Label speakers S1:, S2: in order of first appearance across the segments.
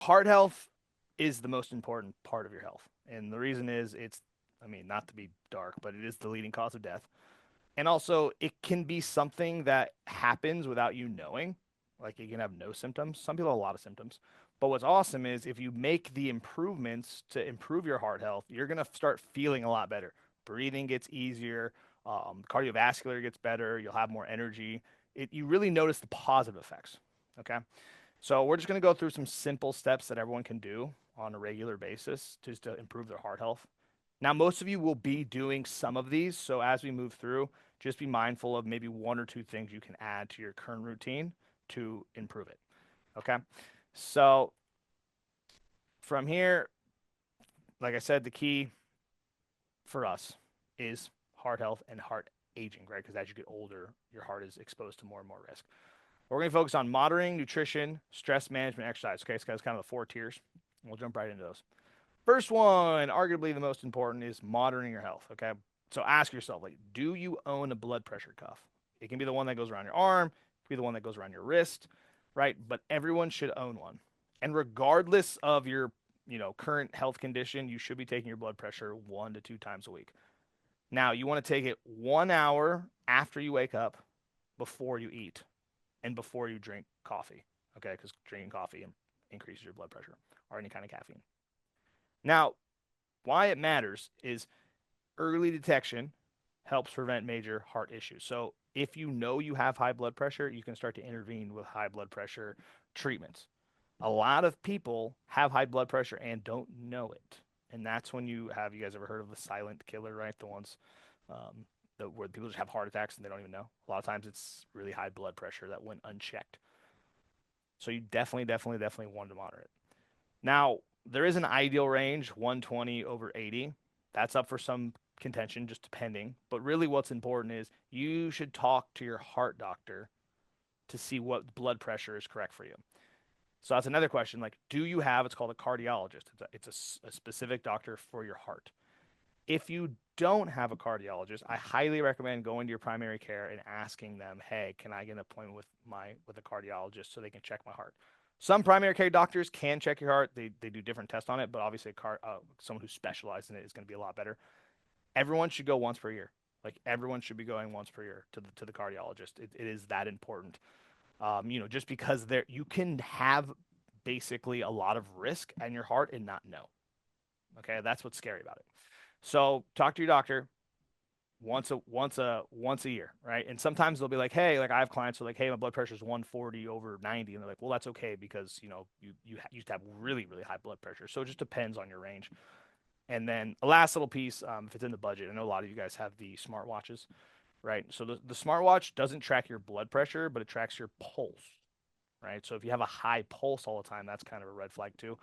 S1: Heart health is the most important part of your health. And the reason is not to be dark, but it is the leading cause of death. And also, it can be something that happens without you knowing. Like you can have no symptoms. Some people have a lot of symptoms. But what's awesome is if you make the improvements to improve your heart health, you're going to start feeling a lot better. Breathing gets easier, cardiovascular gets better, you'll have more energy. You really notice the positive effects. Okay. So we're just going to go through some simple steps that everyone can do on a regular basis just to improve their heart health. Now, most of you will be doing some of these. So as we move through, just be mindful of maybe one or two things you can add to your current routine to improve it. Okay. So from here, like I said, the key for us is heart health and heart aging, right? Because as you get older, your heart is exposed to more and more risk. We're going to focus on monitoring, nutrition, stress management, exercise. Okay, so that's kind of the four tiers. We'll jump right into those. First one, arguably the most important, is monitoring your health. Okay, so ask yourself, like, do you own a blood pressure cuff? It can be the one that goes around your arm, it can be the one that goes around your wrist, right? But everyone should own one. And regardless of your, current health condition, you should be taking your blood pressure 1 to 2 times a week. Now, you want to take it 1 hour after you wake up, before you eat, and before you drink coffee. Okay, because drinking coffee increases your blood pressure or any kind of caffeine. Now, why it matters is early detection helps prevent major heart issues. So if you know you have high blood pressure, you can start to intervene with high blood pressure treatments. A lot of people have high blood pressure and don't know it. And that's when you guys ever heard of the silent killer, right? The ones where people just have heart attacks and they don't even know. A lot of times it's really high blood pressure that went unchecked. So you definitely want to monitor it. Now, there is an ideal range, 120 over 80. That's up for some contention, just depending. But really, what's important is you should talk to your heart doctor to see what blood pressure is correct for you. So that's another question. Like, do you have? It's called a cardiologist. It's a specific doctor for your heart. If you don't have a cardiologist, I highly recommend going to your primary care and asking them, "Hey, can I get an appointment with a cardiologist so they can check my heart?" Some primary care doctors can check your heart. They do different tests on it, but obviously someone who specializes in it is going to be a lot better. Everyone should go once per year. Like everyone should be going once per year to the cardiologist. It is that important. Just because you can have basically a lot of risk in your heart and not know. Okay, that's what's scary about it. So talk to your doctor once a year, right? And sometimes they'll be like, hey, like I have clients who are like, hey, my blood pressure is 140 over 90, and they're like, well, that's okay because you used to have really high blood pressure, so it just depends on your range. And then a last little piece, if it's in the budget, I know a lot of you guys have the smartwatches, right? So the smartwatch doesn't track your blood pressure, but it tracks your pulse, right? So if you have a high pulse all the time, that's kind of a red flag too.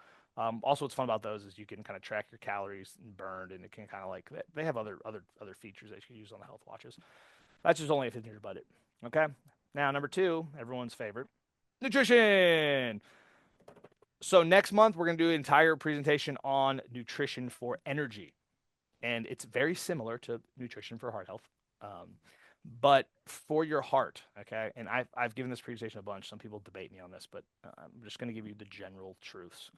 S1: Also, what's fun about those is you can kind of track your calories burned, and it can kind of like they have other features that you can use on the health watches. That's just only if it's in your budget. Okay. Now, number two, everyone's favorite, nutrition. So next month we're gonna do an entire presentation on nutrition for energy, and it's very similar to nutrition for heart health. But for your heart, okay? And I've given this presentation a bunch. Some people debate me on this, but I'm just going to give you the general truths.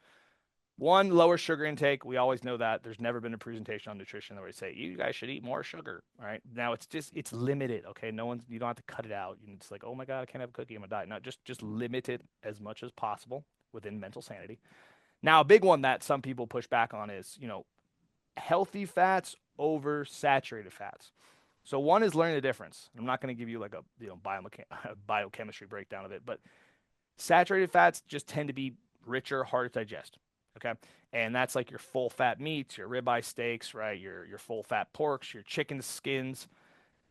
S1: One, lower sugar intake. We always know that. There's never been a presentation on nutrition where we say you guys should eat more sugar. All right. Now it's limited. Okay. You don't have to cut it out. It's like, oh my God, I can't have a cookie in my diet. No, just limit it as much as possible within mental sanity. Now, a big one that some people push back on is, healthy fats over saturated fats. So one is learning the difference. I'm not going to give you like a biochemistry breakdown of it, but saturated fats just tend to be richer, harder to digest. Okay, and that's like your full fat meats, your ribeye steaks, right? Your full fat porks, your chicken skins,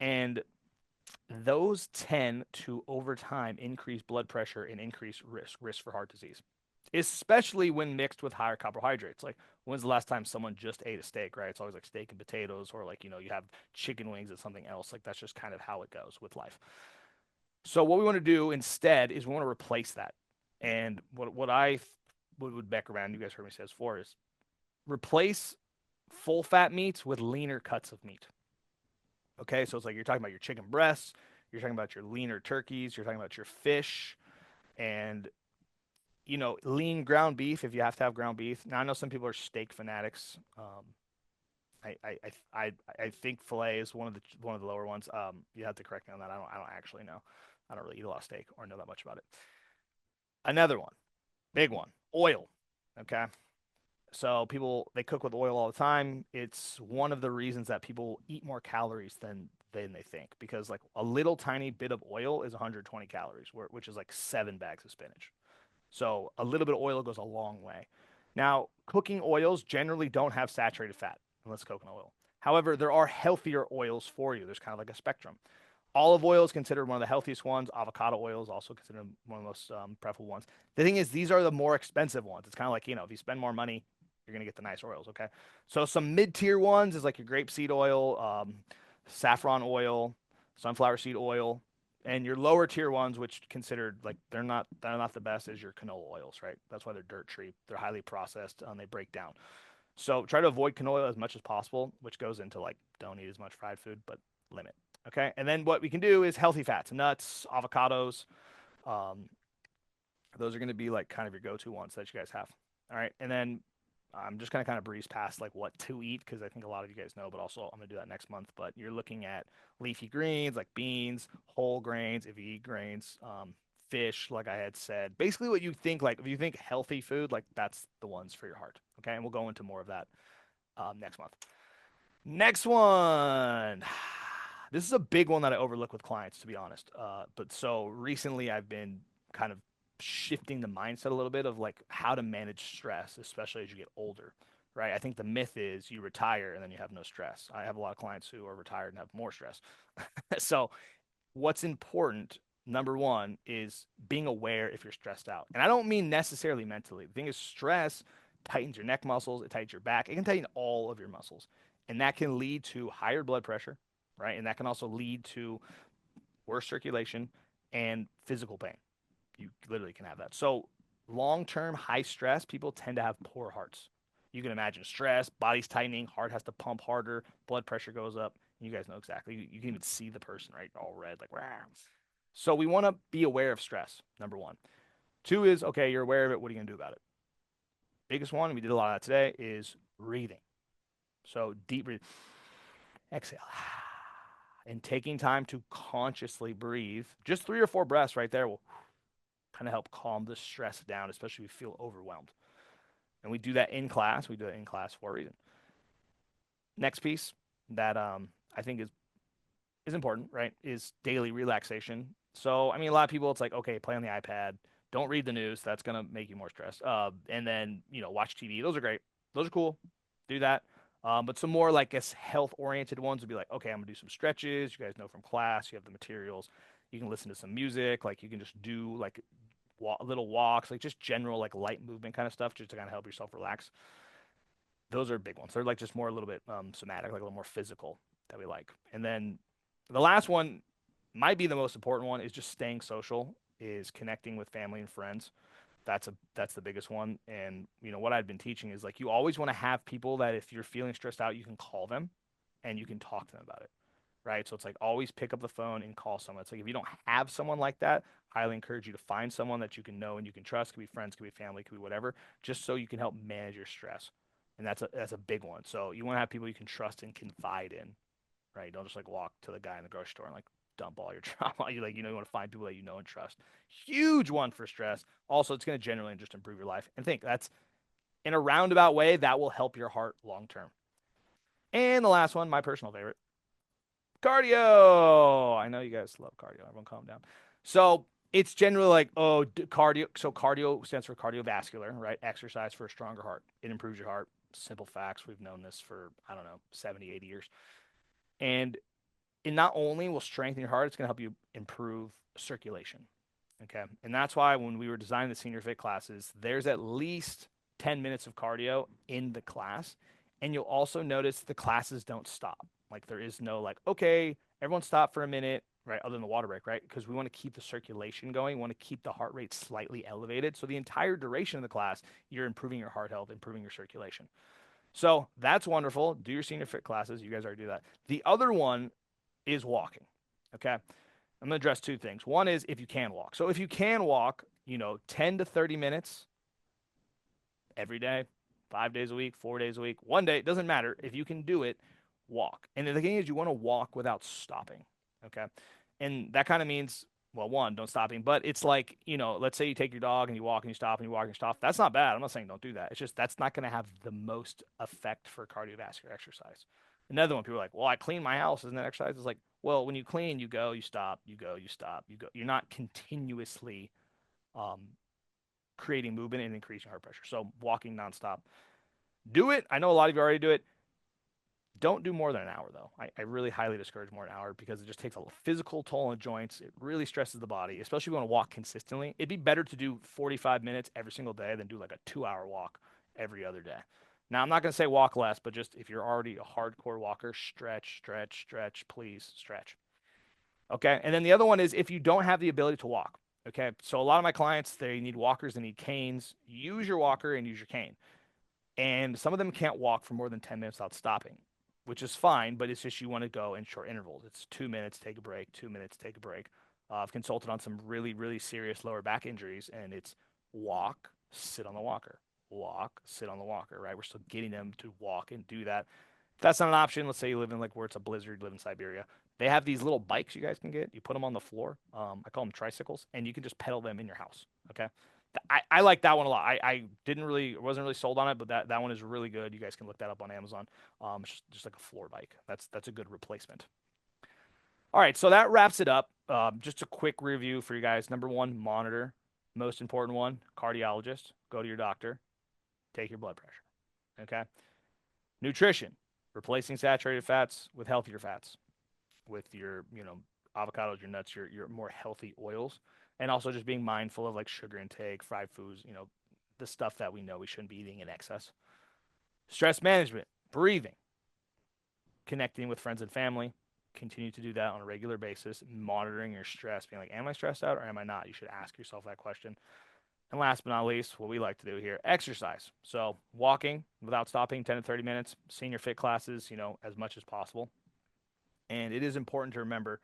S1: and those tend to over time increase blood pressure and increase risk for heart disease, especially when mixed with higher carbohydrates. Like, when's the last time someone just ate a steak, right? It's always like steak and potatoes, or like, you have chicken wings and something else. Like, that's just kind of how it goes with life. So, what we want to do instead is we want to replace that. And what I would back around, you guys heard me say this before, is replace full fat meats with leaner cuts of meat. Okay, so it's like you're talking about your chicken breasts, you're talking about your leaner turkeys, you're talking about your fish, and lean ground beef if you have to have ground beef. Now I know some people are steak fanatics. I think filet is one of the lower ones. You have to correct me on that. I don't actually know. I don't really eat a lot of steak or know that much about it. Another one, big one, oil. Okay, so people they cook with oil all the time. It's one of the reasons that people eat more calories than they think because like a little tiny bit of oil is 120 calories, which is like 7 bags of spinach. So a little bit of oil goes a long way. Now, cooking oils generally don't have saturated fat unless coconut oil. However, there are healthier oils for you. There's kind of like a spectrum. Olive oil is considered one of the healthiest ones. Avocado oil is also considered one of the most preferable ones. The thing is, these are the more expensive ones. It's kind of like, if you spend more money, you're going to get the nice oils, okay? So some mid-tier ones is like your grapeseed oil, saffron oil, sunflower seed oil, and your lower tier ones, which considered like they're not the best, is your canola oils, right? That's why they're dirt cheap. They're highly processed and they break down. So try to avoid canola as much as possible, which goes into like don't eat as much fried food, but limit. Okay, and then what we can do is healthy fats, nuts, avocados. Um, those are going to be like kind of your go-to ones that you guys have. All right, and then I'm just going to kind of breeze past like what to eat because I think a lot of you guys know, but also I'm going to do that next month. But you're looking at leafy greens like beans, whole grains if you eat grains, fish, like I had said. Basically, what you think like if you think healthy food, like that's the ones for your heart. Okay, and we'll go into more of that next month. Next one. This is a big one that I overlook with clients, to be honest. But so recently I've been kind of shifting the mindset a little bit of like how to manage stress, especially as you get older, right? I think the myth is you retire and then you have no stress. I have a lot of clients who are retired and have more stress. So what's important, number one, is being aware if you're stressed out. And I don't mean necessarily mentally. The thing is, stress tightens your neck muscles, it tightens your back, it can tighten all of your muscles. And that can lead to higher blood pressure, right? And that can also lead to worse circulation and physical pain. You literally can have that. So, long term, high stress, people tend to have poor hearts. You can imagine stress, body's tightening, heart has to pump harder, blood pressure goes up. You guys know exactly. You can even see the person, right? All red, like, wow. So, we want to be aware of stress, number one. Two is, okay, you're aware of it. What are you going to do about it? Biggest one, we did a lot of that today, is breathing. So, deep breathing. Exhale. And taking time to consciously breathe, just 3 or 4 breaths right there will kind of help calm the stress down, especially if you feel overwhelmed. And we do that in class. We do it in class for a reason. Next piece that I think is important, right, is daily relaxation. So, I mean, a lot of people, it's like, okay, play on the iPad. Don't read the news. That's going to make you more stressed. And then, watch TV. Those are great. Those are cool. Do that. But some more, like, guess, health oriented ones would be like, okay, I'm going to do some stretches. You guys know from class, you have the materials. You can listen to some music. Like, you can just do, like, little walks, like just general, like, light movement kind of stuff, just to kind of help yourself relax. Those are big ones. They're like just more a little bit somatic, like a little more physical that we like. And then the last one might be the most important one is just staying social, is connecting with family and friends. That's the biggest one. And what I've been teaching is like you always want to have people that if you're feeling stressed out, you can call them and you can talk to them about it. Right. So it's like always pick up the phone and call someone. It's like if you don't have someone like that, highly encourage you to find someone that you can know and you can trust. Could be friends, could be family, could be whatever, just so you can help manage your stress. And that's a big one. So you want to have people you can trust and confide in, right? Don't just like walk to the guy in the grocery store and like dump all your trauma. You want to find people that you know and trust. Huge one for stress. Also, it's going to generally just improve your life. And think that's in a roundabout way that will help your heart long term. And the last one, my personal favorite, cardio. I know you guys love cardio. Everyone calm down. So it's generally like, oh, cardio. So cardio stands for cardiovascular, right? Exercise for a stronger heart. It improves your heart. Simple facts. We've known this for, I don't know, 70, 80 years. And it not only will strengthen your heart, it's going to help you improve circulation. Okay. And that's why when we were designing the senior fit classes, there's at least 10 minutes of cardio in the class. And you'll also notice the classes don't stop. Like there is no like, okay, everyone stop for a minute, right? Other than the water break, right? Because we want to keep the circulation going. We want to keep the heart rate slightly elevated. So the entire duration of the class, you're improving your heart health, improving your circulation. So that's wonderful. Do your senior fit classes. You guys already do that. The other one is walking. Okay. I'm going to address two things. One is if you can walk. So if you can walk, 10 to 30 minutes every day, 5 days a week, 4 days a week, one day, it doesn't matter. If you can do it, walk. And the thing is, you want to walk without stopping. Okay. And that kind of means, well, one, don't stopping, but it's like, let's say you take your dog and you walk and you stop and you walk and you stop. That's not bad. I'm not saying don't do that. It's just that's not going to have the most effect for cardiovascular exercise. Another one, people are like, well, I clean my house. Isn't that exercise? It's like, well, when you clean, you go, you stop, you go, you stop, you go. You're not continuously um, creating movement and increasing heart pressure. So walking nonstop. Do it. I know a lot of you already do it. Don't do more than an hour, though. I really highly discourage more than an hour because it just takes a physical toll on the joints. It really stresses the body, especially if you want to walk consistently. It'd be better to do 45 minutes every single day than do like a 2 hour walk every other day. Now, I'm not going to say walk less, but just if you're already a hardcore walker, stretch, stretch, stretch, please stretch. Okay. And then the other one is if you don't have the ability to walk. Okay. So a lot of my clients, they need walkers, they need canes. Use your walker and use your cane. And some of them can't walk for more than 10 minutes without stopping, which is fine, but it's just you want to go in short intervals. It's 2 minutes, take a break, 2 minutes, take a break. I've consulted on some really, really serious lower back injuries, and it's walk, sit on the walker, walk, sit on the walker, right? We're still getting them to walk and do that. If that's not an option, let's say you live in like where it's a blizzard, you live in Siberia. They have these little bikes you guys can get. You put them on the floor. I call them tricycles, and you can just pedal them in your house. Okay. I like that one a lot. I wasn't really sold on it, but that one is really good. You guys can look that up on Amazon. It's just like a floor bike. That's a good replacement. All right, so that wraps it up. Just a quick review for you guys. Number one, monitor. Most important one, cardiologist. Go to your doctor. Take your blood pressure. Okay. Nutrition. Replacing saturated fats with healthier fats, with your avocados, your nuts, your more healthy oils, and also just being mindful of like sugar intake, fried foods, the stuff that we know we shouldn't be eating in excess. Stress management, breathing, connecting with friends and family. Continue to do that on a regular basis, monitoring your stress, being like, am I stressed out or am I not? You should ask yourself that question. And last but not least, what we like to do here, exercise. So walking without stopping 10 to 30 minutes, senior fit classes, as much as possible. And it is important to remember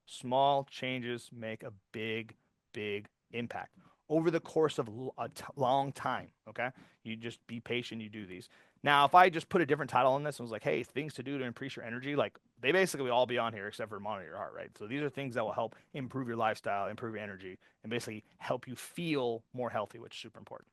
S1: small changes make a big, big impact over the course of a long time. Okay. You just be patient. You do these. Now, if I just put a different title on this and was like, hey, things to do to increase your energy, like they basically all be on here except for monitor your heart, right? So these are things that will help improve your lifestyle, improve your energy, and basically help you feel more healthy, which is super important.